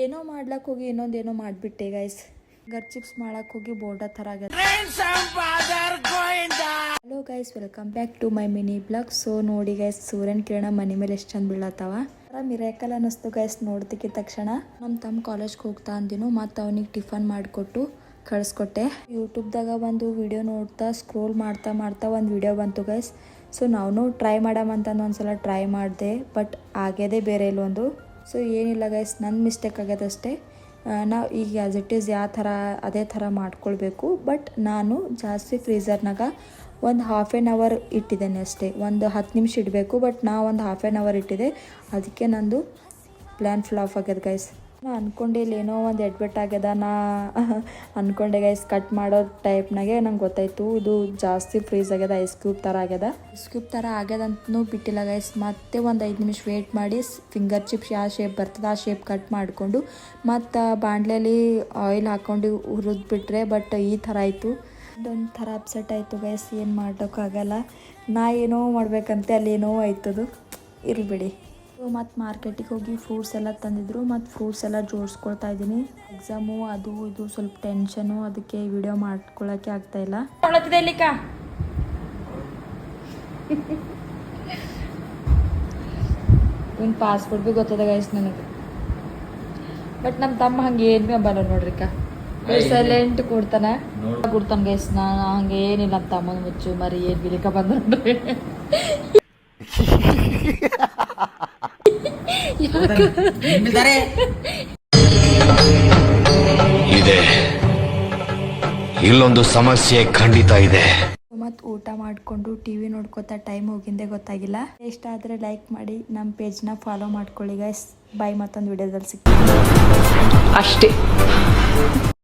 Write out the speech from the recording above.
ಏನೋ ಮಾಡ್ಲಕ್ಕೆ ಹೋಗಿ ಇನ್ನೊಂದೇನೋ ಮಾಡಿಬಿಟ್ಟೆ ಗೈಸ್. ಗರ್ ಚಿಪ್ಸ್ ಮಾಡಕ್ಕೆ ಹೋಗಿ ಬೋರ್ಡ ಥರ ಆಗಿದೆ. Hello guys, welcome back to my mini blog. So ನೋಡಿ ಗೈಸ್, ಸೂರ್ಯನ ಕಿರಣ ಮನೆ ಮೇಲೆ ಎಷ್ಟು ಚಂದ ಬೀಳತ್ತವ. ಮಿರಾಕಲ್ ಅನ್ನಿಸ್ತು ಗೈಸ್ ನೋಡ್ತಿದ್ದ ತಕ್ಷಣ. ನಮ್ಮ ತಮ್ಮ ಕಾಲೇಜ್ಗೆ ಹೋಗ್ತಾ ಅಂದಿನು, ಮತ್ತು ಅವನಿಗೆ ಟಿಫನ್ ಮಾಡಿಕೊಟ್ಟು ಕಳಿಸ್ಕೊಟ್ಟೆ. ಯೂಟ್ಯೂಬ್ದಾಗ ಒಂದು ವಿಡಿಯೋ ನೋಡ್ತಾ ಸ್ಕ್ರೋಲ್ ಮಾಡ್ತಾ ಒಂದು ವಿಡಿಯೋ ಬಂತು ಗೈಸ್. ಸೊ ನಾವು ಟ್ರೈ ಮಾಡಮಂತಂದು ಒಂದ್ಸಲ ಟ್ರೈ ಮಾಡಿದೆ, ಬಟ್ ಆಗ್ಯದೇ ಬೇರೆ ಇಲ್ಲೊಂದು. ಸೊ ಏನಿಲ್ಲ ಗೈಸ್, ನನ್ನ ಮಿಸ್ಟೇಕ್ ಆಗ್ಯದಷ್ಟೇ. ನಾವು ಈಗ ಆ್ಯಸ್ ಇಟ್ ಈಸ್ ಯಾವ ಥರ ಅದೇ ಥರ ಮಾಡ್ಕೊಳ್ಬೇಕು. ಬಟ್ ನಾನು ಜಾಸ್ತಿ ಫ್ರೀಝರ್ನಾಗ ಒಂದು ಹಾಫ್ ಆ್ಯನ್ ಅವರ್ ಇಟ್ಟಿದ್ದೇನೆ ಅಷ್ಟೇ. ಒಂದು 10 ನಿಮಿಷ ಇಡಬೇಕು, ಬಟ್ ನಾ ಒಂದು ಹಾಫ್ ಆ್ಯನ್ ಅವರ್ ಇಟ್ಟಿದೆ. ಅದಕ್ಕೆ ನಂದು ಪ್ಲ್ಯಾನ್ ಫ್ಲಾಪ್ ಆಗ್ಯದ ಗೈಸ್. ನಾ ಅಂದ್ಕೊಂಡೆ ಇಲ್ಲೇನೋ ಒಂದು ಎಡ್ಬಿಟ್ ಆಗ್ಯದ. ನಾ ಅಂದ್ಕೊಂಡೆ ಗೈಸ್, ಕಟ್ ಮಾಡೋ ಟೈಪ್ನಾಗೆ ನಂಗೆ ಗೊತ್ತಾಯಿತು ಇದು ಜಾಸ್ತಿ ಫ್ರೀಸ್ ಆಗ್ಯದ, ಐಸ್ ಕ್ಯೂಬ್ ಥರ ಆಗ್ಯದ. ಐಸ್ ಕ್ಯೂಬ್ ಥರ ಆಗ್ಯದಂತೂ ಬಿಟ್ಟಿಲ್ಲ ಗೈಸ್. ಮತ್ತೆ ಒಂದು 5 ನಿಮಿಷ ವೇಟ್ ಮಾಡಿ ಫಿಂಗರ್ ಚಿಪ್ಸ್ ಯಾವ ಶೇಪ್ ಬರ್ತದೆ ಆ ಶೇಪ್ ಕಟ್ ಮಾಡಿಕೊಂಡು ಮತ್ತು ಬಾಣಲೆಯಲ್ಲಿ ಆಯಿಲ್ ಹಾಕ್ಕೊಂಡು ಹುರಿದ್ಬಿಟ್ರೆ, ಬಟ್ ಈ ಥರ ಆಯಿತು. ಇದೊಂದು ಥರ ಅಪ್ಸೆಟ್ ಆಯಿತು ಗೈಸ್. ಏನು ಮಾಡೋಕ್ಕಾಗಲ್ಲ. ನಾ ಏನೋ ಮಾಡ್ಬೇಕಂತೆ ಅಲ್ಲಿ ಏನೋ ಆಯ್ತದು, ಇರಬೇಡಿ. ಮತ್ತು ಮಾರ್ಕೆಟಿಗೆ ಹೋಗಿ ಫ್ರೂಟ್ಸ್ ಎಲ್ಲ ತಂದಿದ್ರು, ಮತ್ತು ಫ್ರೂಟ್ಸ್ ಎಲ್ಲ ಜೋಡಿಸ್ಕೊಳ್ತಾ ಇದ್ದೀನಿ. ಎಕ್ಸಾಮು ಅದು ಇದು ಸ್ವಲ್ಪ ಟೆನ್ಷನು, ಅದಕ್ಕೆ ವಿಡಿಯೋ ಮಾಡ್ಕೊಳ್ಳೋಕ್ಕೆ ಆಗ್ತಾಯಿಲ್ಲ. ಇನ್ನು ಪಾಸ್ಪೋರ್ಟ್ ಭೀ ಗೊತ್ತದ ಗೈಸ್ ನನಗೆ, ಬಟ್ ನಮ್ಮ ತಮ್ಮ ಹಂಗೆ ಏನು ಭೀ ಬಲ್ಲ ನೋಡ್ರಿಕ. ಸೈಲೆಂಟ್ ಕೊಡ್ತಾನೆ ಗೈಸ್. ನಾನು ಹಂಗೆ ಏನಿಲ್ಲ, ನಮ್ಮ ತಮ್ಮನ ಮುಚ್ಚು ಮರಿ ಏನು ಬಿಲಿಕ ಬಂದ ಇದೆ. ಇಲ್ಲೊಂದು ಸಮಸ್ಯೆ ಖಂಡಿತ ಇದೆ. ಮತ್ತು ಊಟ ಮಾಡಿಕೊಂಡು ಟಿವಿ ನೋಡ್ಕೋತಾ ಟೈಮ್ ಹೋಗಿಂದೆ ಗೊತ್ತಾಗಿಲ್ಲ. ಇಷ್ಟ ಆದರೆ ಲೈಕ್ ಮಾಡಿ, ನಮ್ಮ ಪೇಜ್ನ ಫಾಲೋ ಮಾಡ್ಕೊಳ್ಳಿ ಗೈಸ್. ಬಾಯ್, ಮತ್ತೊಂದು ವಿಡಿಯೋದಲ್ಲಿ ಸಿಗ್ತೀವಿ ಅಷ್ಟೇ.